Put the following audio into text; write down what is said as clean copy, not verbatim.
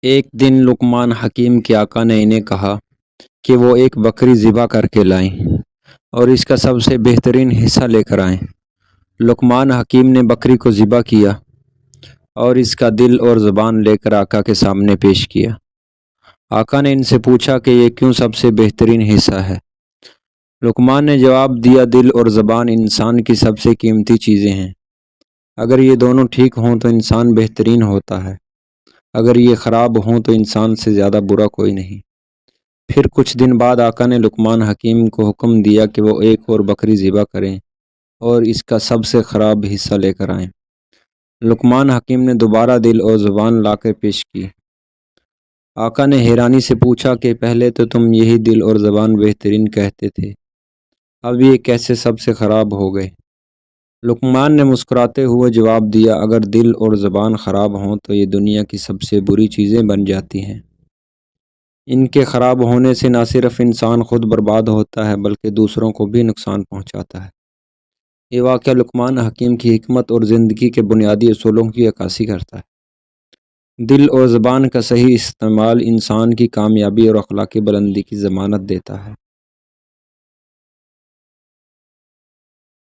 ایک دن لقمان حکیم کے آقا نے انہیں کہا کہ وہ ایک بکری ذبح کر کے لائیں اور اس کا سب سے بہترین حصہ لے کر آئیں۔ لقمان حکیم نے بکری کو ذبح کیا اور اس کا دل اور زبان لے کر آقا کے سامنے پیش کیا۔ آقا نے ان سے پوچھا کہ یہ کیوں سب سے بہترین حصہ ہے؟ لقمان نے جواب دیا، دل اور زبان انسان کی سب سے قیمتی چیزیں ہیں۔ اگر یہ دونوں ٹھیک ہوں تو انسان بہترین ہوتا ہے، اگر یہ خراب ہوں تو انسان سے زیادہ برا کوئی نہیں۔ پھر کچھ دن بعد آقا نے لقمان حکیم کو حکم دیا کہ وہ ایک اور بکری ذبح کریں اور اس کا سب سے خراب حصہ لے کر آئیں۔ لقمان حکیم نے دوبارہ دل اور زبان لا کر پیش کی۔ آقا نے حیرانی سے پوچھا کہ پہلے تو تم یہی دل اور زبان بہترین کہتے تھے، اب یہ کیسے سب سے خراب ہو گئے؟ لقمان نے مسکراتے ہوئے جواب دیا، اگر دل اور زبان خراب ہوں تو یہ دنیا کی سب سے بری چیزیں بن جاتی ہیں۔ ان کے خراب ہونے سے نہ صرف انسان خود برباد ہوتا ہے بلکہ دوسروں کو بھی نقصان پہنچاتا ہے۔ یہ واقعہ لقمان حکیم کی حکمت اور زندگی کے بنیادی اصولوں کی عکاسی کرتا ہے۔ دل اور زبان کا صحیح استعمال انسان کی کامیابی اور اخلاقی بلندی کی ضمانت دیتا ہے۔